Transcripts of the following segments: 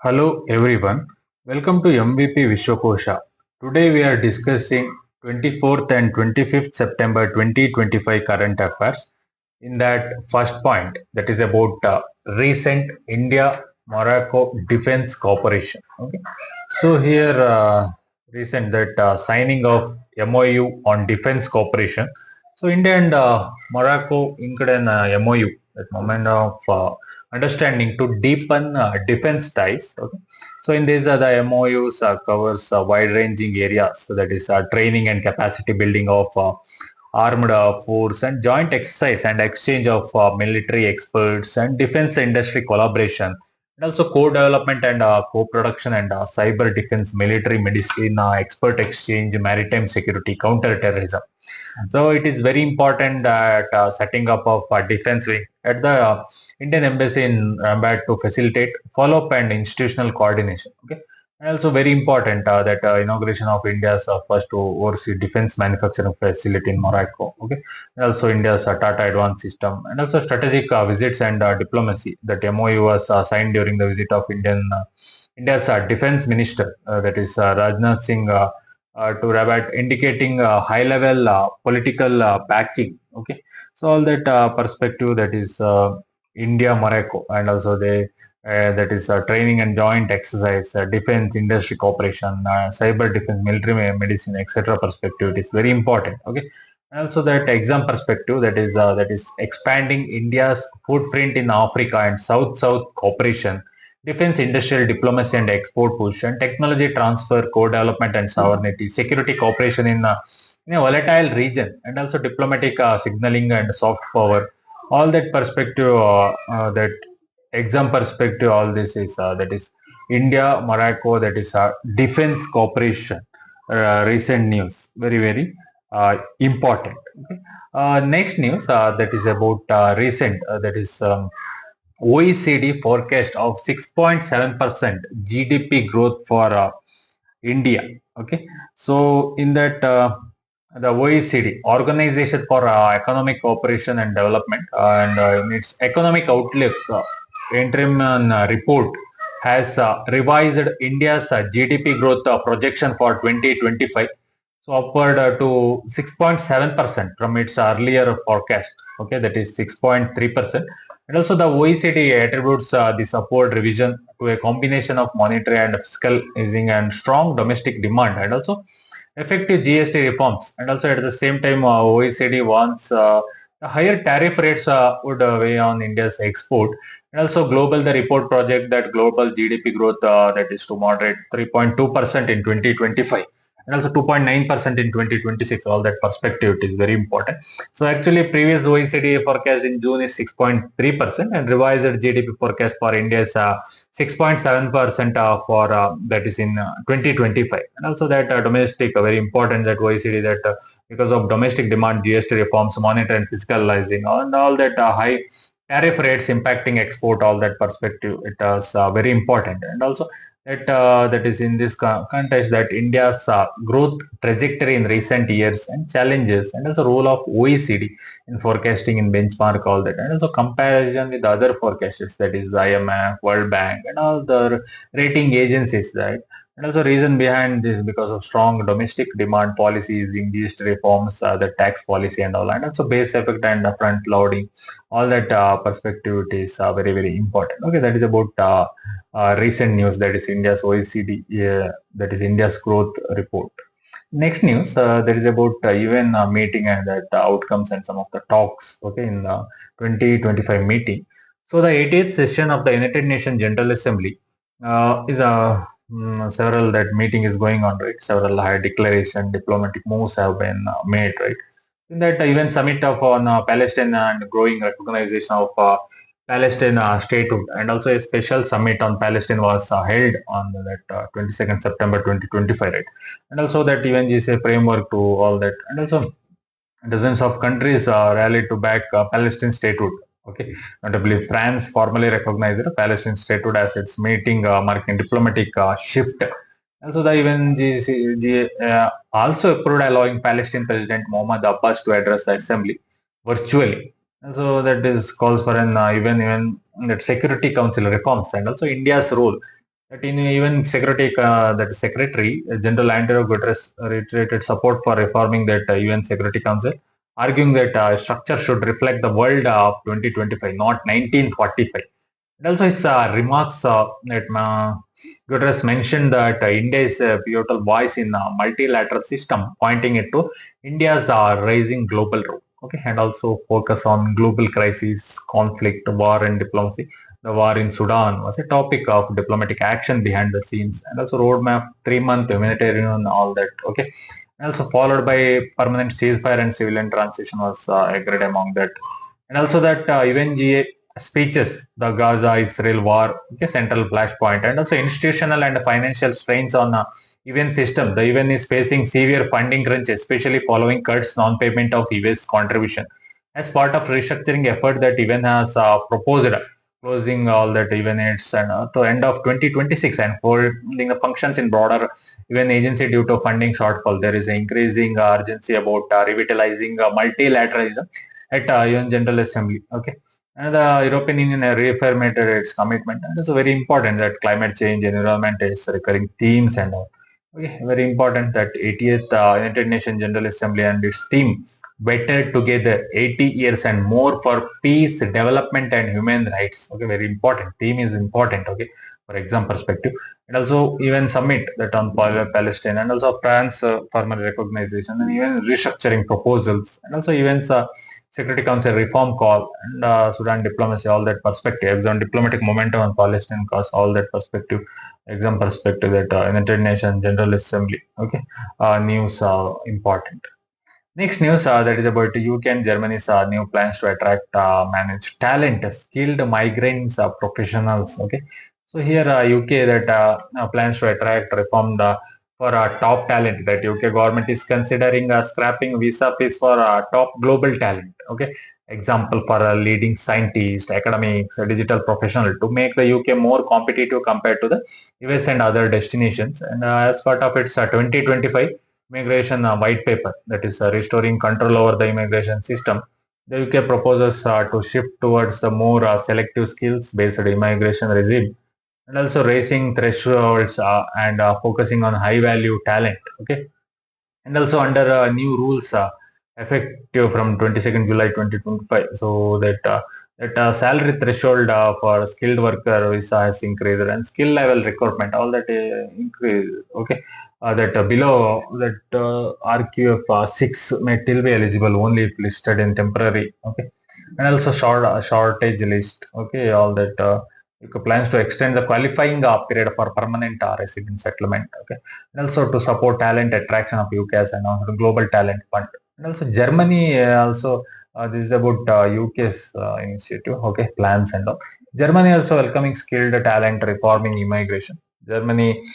Hello everyone, welcome to mvpvishwakosha. Today we are discussing 24th and 25th September 2025 current affairs. In that first point, that is about recent India-Morocco Defense Cooperation. Okay, so here recent that signing of MOU on defense cooperation. So India and Morocco inked an MOU at moment of understanding to deepen defense ties. Okay. So in this, the MOUs covers wide-ranging areas. So that is training and capacity building of armed force and joint exercise and exchange of military experts and defense industry collaboration and also co-development and co-production and cyber defense, military medicine, expert exchange, maritime security, counter-terrorism. So it is very important that setting up of defense wing at the Indian Embassy in Rabat to facilitate follow-up and institutional coordination. Okay. And also very important that inauguration of India's first overseas defense manufacturing facility in Morocco. Okay. And also India's Tata Advanced System and also strategic visits and diplomacy. That MOU was signed during the visit of India's defense minister, that is Rajnath Singh to Rabat, indicating high-level political backing. Okay, so all that perspective, that is India, Morocco, and also they that is training and joint exercise, defense industry cooperation, cyber defense, military medicine, etc. perspective. It is very important. Okay. And also that exam perspective, that is expanding India's footprint in Africa and South-South cooperation, defense industrial diplomacy and export push, and technology transfer, co-development and sovereignty, security cooperation in a volatile region, and also diplomatic signaling and soft power. All that perspective, that exam perspective, all this is that is India, Morocco, that is defense cooperation. Recent news, very important. Okay. Next news, that is about recent, that is OECD forecast of 6.7% GDP growth for India. Okay, so in that the OECD, Organization for Economic Cooperation and Development, and in its economic outlook interim report has revised India's GDP growth projection for 2025, so upward to 6.7% from its earlier forecast. Okay, that is 6.3%. And also the OECD attributes this upward revision to a combination of monetary and fiscal easing and strong domestic demand and also effective GST reforms. And also at the same time, OECD wants the higher tariff rates would weigh on India's export. And also global, the report project that global GDP growth that is to moderate 3.2% in 2025 and also 2.9% in 2026. All that perspective, it is very important. So actually previous OECD forecast in June is 6.3% and revised GDP forecast for India is 6.7% for that is in 2025. And also that domestic, very important that OECD that because of domestic demand, GST reforms, monetary and fiscalizing, and all that high tariff rates impacting export, all that perspective, it is very important. And also that is in this context that India's growth trajectory in recent years and challenges and also role of OECD in forecasting in benchmark, all that, and also comparison with other forecasters, that is IMF, World Bank and all the rating agencies, right? And also reason behind this because of strong domestic demand policies, in GST reforms, the tax policy and all, and also base effect and front loading, all that perspective, it is very important. Okay, that is about recent news, that is India's OECD, that is India's growth report. Next news, that is about UN meeting and that outcomes and some of the talks. Okay, in the 2025 meeting. So the 80th session of the United Nations General Assembly is several that meeting is going on, right? Several high declaration, diplomatic moves have been made, right? In that even summit of on Palestine and growing recognition of Palestine statehood, and also a special summit on Palestine was held on that 22nd September 2025, right? And also that even is a framework to all that, and also dozens of countries rallied to back Palestine statehood. Okay, notably France formally recognized Palestine statehood as its meeting, marking diplomatic shift. Also, the even also approved allowing Palestine President Mohammed Abbas to address the assembly virtually. And so that is calls for an even that Security Council reforms and also India's role that in even security, that Secretary General Antonio Guterres reiterated support for reforming that UN Security Council, arguing that structure should reflect the world of 2025, not 1945. And also, his remarks that Guterres mentioned that India is a pivotal voice in a multilateral system, pointing it to India's rising global role. Okay, and also focus on global crises, conflict, war, and diplomacy. The war in Sudan was a topic of diplomatic action behind the scenes, and also roadmap, 3 month humanitarian, and all that. Okay, and also followed by permanent ceasefire and civilian transition was agreed among that, and also that UNGA speeches, the Gaza-Israel war, okay, central flashpoint, and also institutional and financial strains on UN system. The UN is facing severe funding crunch, especially following cuts non-payment of US contribution. As part of restructuring effort that UN has proposed, closing all that UN aids and to end of 2026 and folding the functions in broader UN agency due to funding shortfall. There is an increasing urgency about revitalizing multilateralism at UN General Assembly. Okay, and the European Union reaffirmed its commitment, and it's very important that climate change, environment is recurring themes and all. Okay, very important that 80th United Nations General Assembly and its theme better together 80 years and more for peace, development, and human rights. Okay, very important. Theme is important. Okay, for exam perspective, and also even summit that on Palestine, and also France formal recognition, and even restructuring proposals, and also events. Security Council reform call and Sudan diplomacy, all that perspective, exam diplomatic momentum on Palestine cause, all that perspective, exam perspective that United Nations General Assembly, okay, news important. Next news that is about UK and Germany's new plans to attract, manage talent, skilled migrants, professionals. Okay, so here UK that plans to attract reform the for top talent. That UK government is considering scrapping visa fees for top global talent. Okay, example for a leading scientist, academics, a digital professional to make the UK more competitive compared to the US and other destinations. And as part of its 2025 immigration white paper, that is restoring control over the immigration system, the UK proposes to shift towards the more selective skills based immigration regime, and also raising thresholds and focusing on high value talent. Okay, and also under new rules effective from 22nd July 2025, so that salary threshold for skilled worker visa has increased and skill level recruitment, all that increase. Okay, that below that RQF 6 may still be eligible only if listed in temporary. Okay, and also shortage list. Okay, all that. UK plans to extend the qualifying period for permanent resident settlement. Okay, and also to support talent attraction of UK as announced the Global Talent Fund. And also Germany also this is about UK's initiative. Okay, plans and all. Germany also welcoming skilled talent, reforming immigration. Germany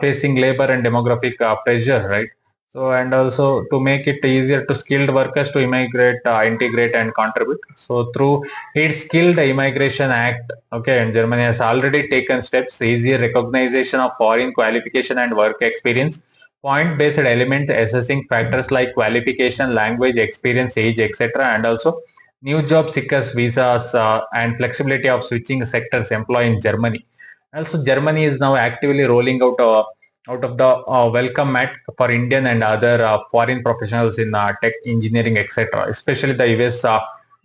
facing labor and demographic pressure, right? So and also to make it easier to skilled workers to immigrate, integrate and contribute. So through its Skilled Immigration Act, okay, and Germany has already taken steps, easier recognition of foreign qualification and work experience, point-based element assessing factors like qualification, language, experience, age, etc., and also new job seekers visas and flexibility of switching sectors employ in Germany. Also, Germany is now actively rolling out of the welcome mat for Indian and other foreign professionals in tech, engineering, etc. Especially the US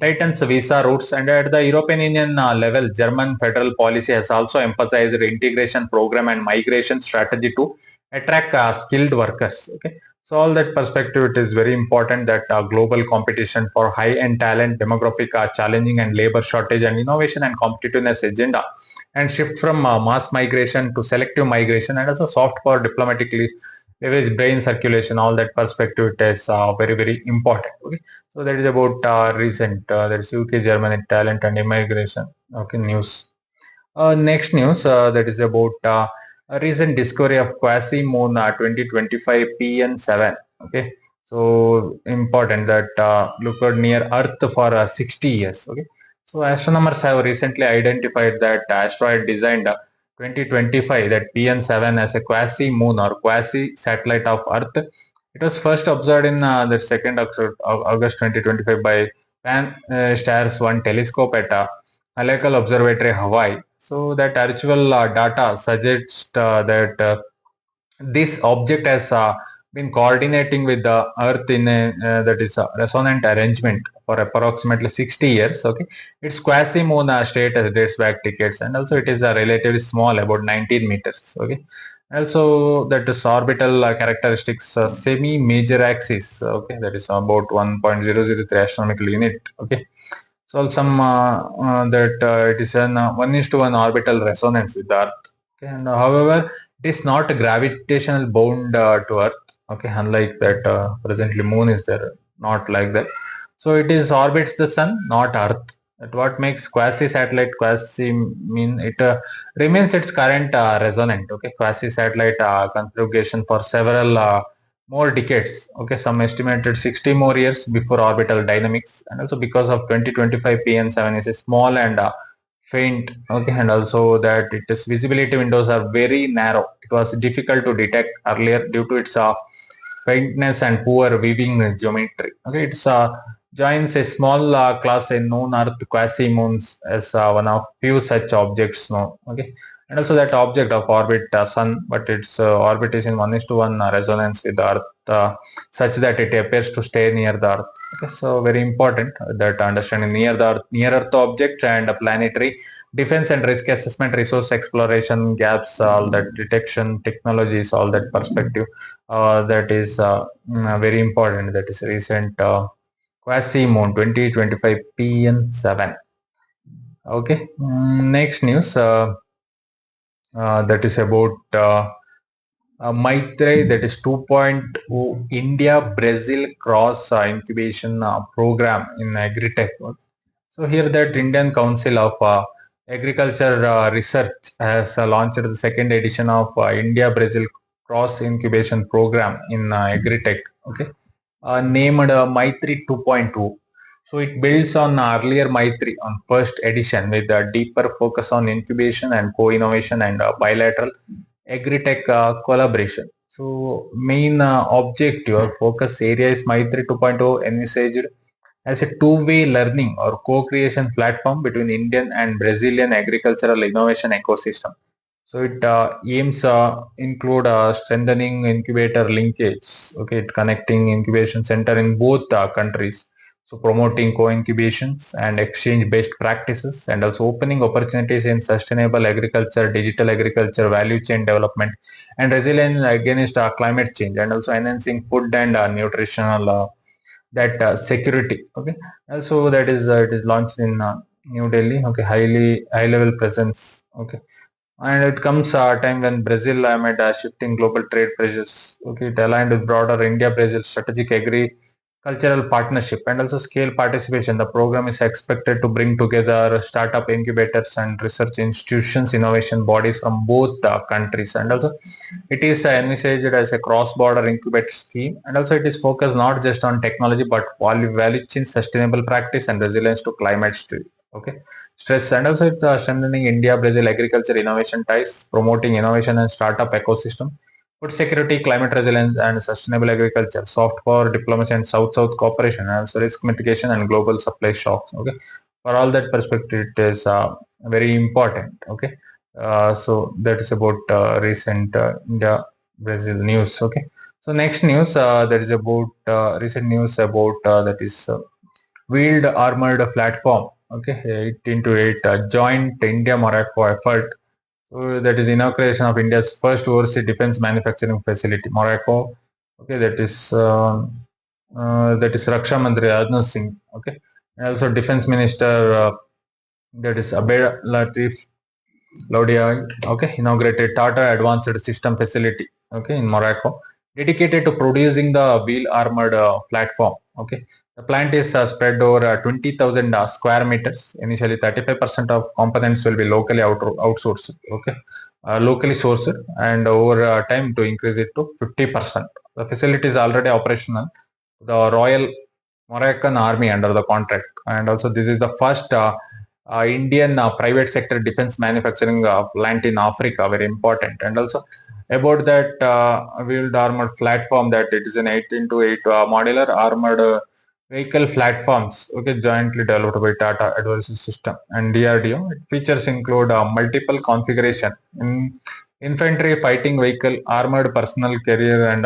tightens visa routes, and at the European Union level, German federal policy has also emphasized the integration program and migration strategy to attract skilled workers. Okay, so all that perspective, it is very important that global competition for high-end talent, demographic challenging, and labor shortage and innovation and competitiveness agenda, and shift from mass migration to selective migration, and also soft power diplomatically leverage brain circulation, all that perspective, it is very very important. Okay, so that is about recent that is UK Germany talent and immigration. Okay, news. Next news that is about a recent discovery of quasi moon 2025 PN7. Okay, so important that looked near Earth for 60 years. Okay, so astronomers have recently identified that asteroid designed 2025, that PN7, as a quasi moon or quasi satellite of Earth. It was first observed in the 2nd August 2025 by Pan Stars 1 telescope at Halakal Observatory, Hawaii. So that actual data suggests that this object has been coordinating with the Earth in a that is a resonant arrangement for approximately 60 years. Okay, its quasi-moon state dates back decades, and also it is relatively small, about 19 meters. Okay, also that is orbital characteristics, semi-major axis. Okay, that is about 1.003 astronomical unit. Okay, so some that it is an 1:1 orbital resonance with the Earth. Okay, and however, it is not gravitational bound to Earth. Okay, unlike that presently Moon is there, not like that. So it is orbits the Sun, not Earth. That what makes quasi-satellite quasi mean it remains its current resonant. Okay, quasi-satellite configuration for several more decades. Okay, some estimated 60 more years before orbital dynamics, and also because of 2025 PN7 is a small and faint. Okay, and also that its visibility windows are very narrow. It was difficult to detect earlier due to its faintness and poor weaving geometry. Okay, it's joins a small class in known Earth quasi-moons as one of few such objects known. Okay, and also that object of orbit Sun, but its orbit is in 1:1 resonance with the Earth, such that it appears to stay near the Earth. Okay, so very important that understanding near Earth object and planetary defense and risk assessment, resource exploration, gaps, all that detection technologies, all that perspective. That is very important. That is recent quasi-moon 2025 PN7. Okay, next news that is about Maitre, that is 2.0 India Brazil cross incubation program in agritech. So here that Indian Council of Agriculture Research has launched the second edition of India Brazil cross incubation program in agritech. Okay, named Maitri 2.2. So it builds on earlier Maitri on first edition with a deeper focus on incubation and co-innovation and bilateral agri-tech collaboration. So main objective or focus area is Maitri 2.0 envisaged as a two-way learning or co-creation platform between Indian and Brazilian agricultural innovation ecosystem. So it aims include strengthening incubator linkage. Okay, it connecting incubation center in both countries. So promoting co-incubations and exchange best practices, and also opening opportunities in sustainable agriculture, digital agriculture, value chain development, and resilience against climate change, and also enhancing food and nutritional that security. Okay, also that is it is launched in New Delhi. Okay, high level presence. Okay, and it comes a time when Brazil amid shifting global trade pressures. Okay, it aligned with broader India-Brazil strategic agricultural partnership and also scale participation. The program is expected to bring together startup incubators and research institutions, innovation bodies from both countries, and also it is envisaged as a cross-border incubator scheme, and also it is focused not just on technology but value chain, sustainable practice, and resilience to climate stress. Okay, stress, and also it's strengthening India-Brazil agriculture innovation ties, promoting innovation and startup ecosystem, food security, climate resilience, and sustainable agriculture, soft power diplomacy, and South-South cooperation, and also risk mitigation and global supply shocks. Okay, for all that perspective, it is very important. Okay, so that is about recent India Brazil news. Okay, so next news that is about recent news about that is wheeled armored platform. Okay, 8 into 8 joint India Morocco effort. So that is inauguration of India's first overseas defense manufacturing facility, Morocco. Okay, that is Raksha Mantri Rajnath Singh. Okay, and also Defense Minister that is Abed Latif Laudia, okay, inaugurated Tata Advanced System Facility, okay, in Morocco, dedicated to producing the wheel armored platform. Okay, the plant is spread over 20,000 square meters. Initially, 35% of components will be locally outsourced. Okay, locally sourced, and over time to increase it to 50%. The facility is already operational. The Royal Moroccan Army under the contract, and also this is the first Indian private sector defense manufacturing plant in Africa, very important. And also about that wheeled armored platform, that it is an 8 into 8 modular armored vehicle platforms, okay, jointly developed by Tata Advisory System and DRDO. Features include multiple configuration in infantry fighting vehicle, armored personal carrier and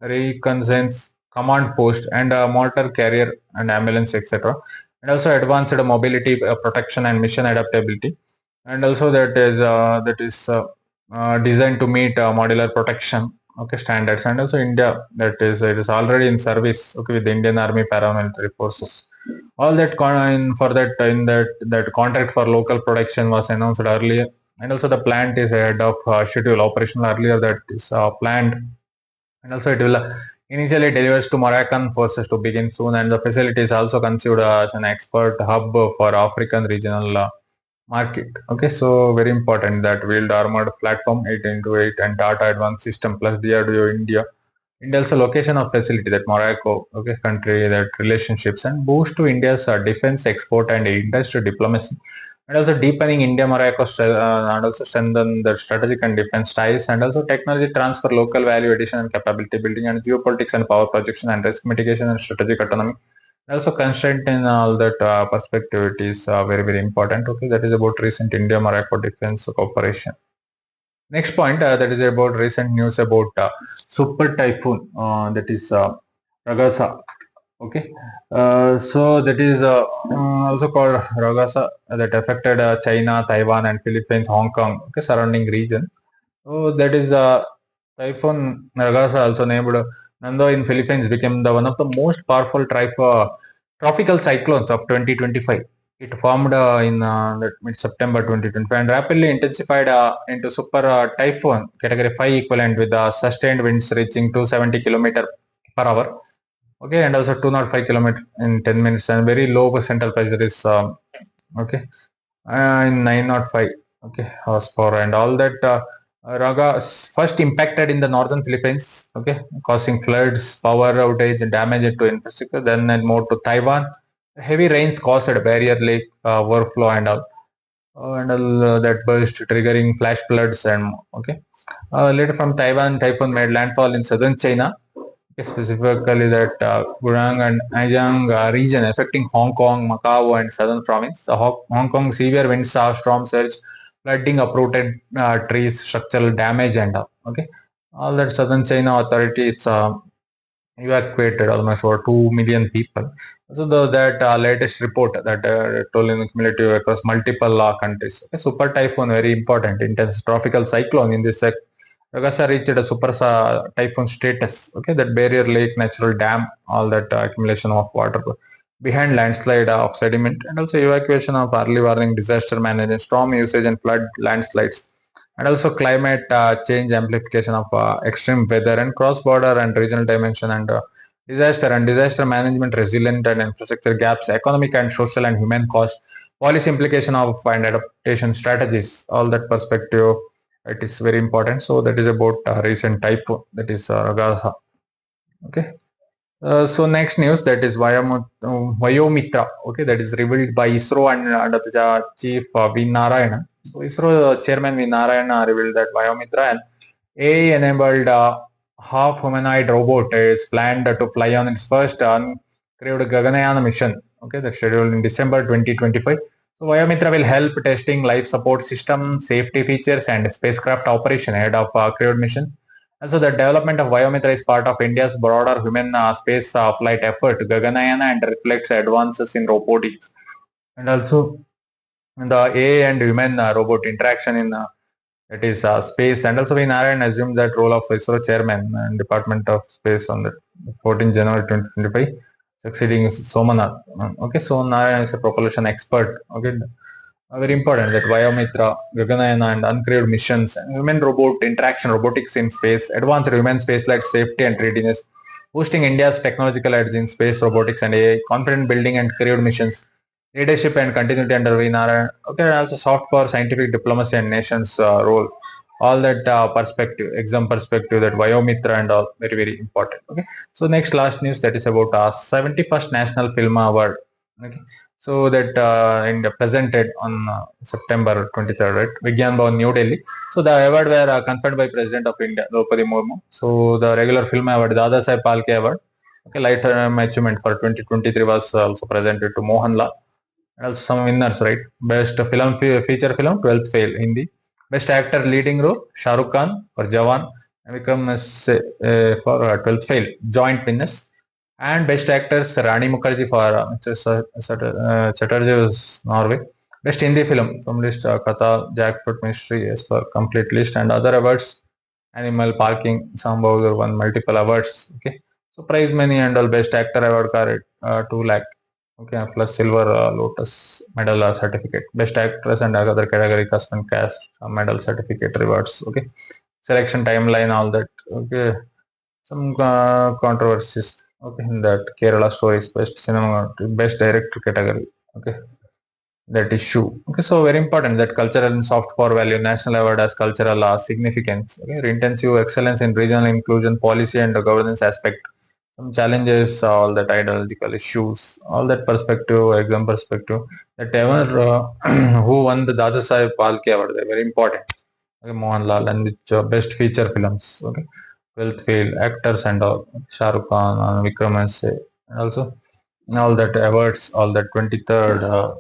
reconnaissance command post, and mortar carrier and ambulance, etc. And also advanced mobility protection and mission adaptability. And also that is designed to meet modular protection, okay, standards. And also India, that is, it is already in service, okay, with the Indian Army paramilitary forces. All that for that in that contract for local production was announced earlier. And also the plant is ahead of schedule, operational earlier that is planned. And also it will initially delivers to Moroccan forces to begin soon. And the facility is also considered as an export hub for African regional market. Okay, so very important that wheeled armored platform 8 into 8 and Tata Advanced System plus DRDO India. India also location of facility that Morocco, okay, country, that relationships and boost to India's defense export and industrial diplomacy. And also deepening India-Morocco and also strengthen the strategic and defense ties, and also technology transfer, local value addition and capability building, and geopolitics and power projection and risk mitigation and strategic autonomy. Also constraint in all that perspective, it is very, very important. Okay, that is about recent India-Morocco defense cooperation. Next point, that is about recent news about super typhoon, that is Ragasa. Okay, so that is also called Ragasa, that affected China, Taiwan, and Philippines, Hong Kong, okay, surrounding region. So that is typhoon Ragasa, also named Nando in Philippines, became the one of the most powerful tropical cyclones of 2025. It formed in mid-September 2025 and rapidly intensified into super typhoon category 5 equivalent with sustained winds reaching 270 km per hour. Okay, and also 205 km in 10 minutes, and very low central pressure is okay, in 905, okay, horsepower. And all that Raga first impacted in the northern Philippines, okay, causing floods, power outage, and damage to infrastructure. Then it moved to Taiwan. Heavy rains caused barrier lake overflow and all, that burst, triggering flash floods and okay. Later from Taiwan, typhoon made landfall in southern China, specifically that Gurang and Anjing region, affecting Hong Kong, Macau, and southern province. The Hong Kong severe winds, storm surge, flooding, uprooted trees, structural damage, and okay. All that southern China authorities evacuated almost over 2 million people. So that latest report that told in cumulative across multiple countries. Okay, super typhoon, very important, intense tropical cyclone in this Ragasa reached a super typhoon status. Okay, that barrier lake, natural dam, all that accumulation of water behind landslide of sediment, and also evacuation of early warning, disaster management, storm usage, and flood landslides, and also climate change, amplification of extreme weather, and cross-border and regional dimension, and disaster management, resilient and infrastructure gaps, economic and social and human cost, policy implication of and adaptation strategies. All that perspective, it is very important. So that is about recent typhoon, that is Ragasa. Okay. So next news, that is Vyomitra. Okay, that is revealed by ISRO and the chief V Narayana. So ISRO chairman V Narayana revealed that Vyomitra, an AI-enabled half humanoid robot, is planned to fly on its first uncrewed Gaganyaan mission. Okay, that's scheduled in December 2025. So Vyomitra will help testing life support system, safety features, and spacecraft operation ahead of crewed mission. Also, the development of Vyomitra is part of India's broader human space flight effort, Gaganyaan, and reflects advances in robotics. And also, the AI and human robot interaction in it is space. And also, Narayan assumed that role of ISRO chairman and Department of Space on the 14 January 2025, succeeding Somanath. Okay, so Narayan is a propulsion expert. Okay, very important that Vyomitra, Gaganyaan, and uncrewed missions, and human-robot interaction, robotics in space, advanced human spaceflight safety and readiness, boosting India's technological edge in space, robotics, and AI, confident building and crewed missions, leadership and continuity under VNR, okay, and also soft power, scientific diplomacy, and nation's role. All that perspective, exam perspective, that Vyomitra and all, very, very important. Okay, so next last news, that is about 71st National Film Award. Okay, so that presented on September 23rd, right? Vigyan Bhavan, New Delhi. So the award were conferred by President of India, Draupadi Murmu. So the regular film award, Dada Saheb Phalke Award, Okay, lifetime achievement for 2023 was also presented to Mohanlal. And also some winners, right? Best film feature film, 12th fail Hindi. Best actor leading role, Shah Rukh Khan for Jawan, and Vikram for 12th fail, joint winners. And best actors, Rani Mukherjee for Chatterjee's Norway. Best Hindi film from list, Katha, Jackfruit Mystery, yes, for complete list. And other awards, Animal Parking, Sambhav won multiple awards. Okay, so prize money and all. Best actor award card 2 lakh. Okay, plus silver lotus medal certificate. Best actress and other category cast and cast medal certificate rewards. Okay, selection timeline, all that. Okay, some controversies. Okay, in that Kerala stories, best cinema, best director category. Okay, that issue. Okay, so very important that cultural and soft power value national award as cultural significance. Okay, intensive excellence in regional inclusion policy and governance aspect. Some challenges, all that ideological issues, all that perspective, exam perspective. That ever who won the Dadasaheb Phalke award, they're very important. Okay, Mohanlal and which best feature films. Okay, 12th fail actors and all, Shah Rukh Khan, Vikram and also all that awards, all that 23rd.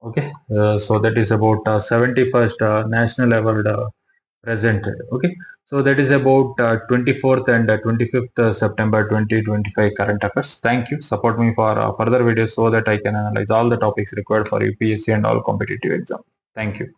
Okay, so that is about 71st national award presented. Okay, so that is about 24th and 25th September 2025 current affairs. Thank you. Support me for further videos so that I can analyze all the topics required for UPSC and all competitive exam. Thank you.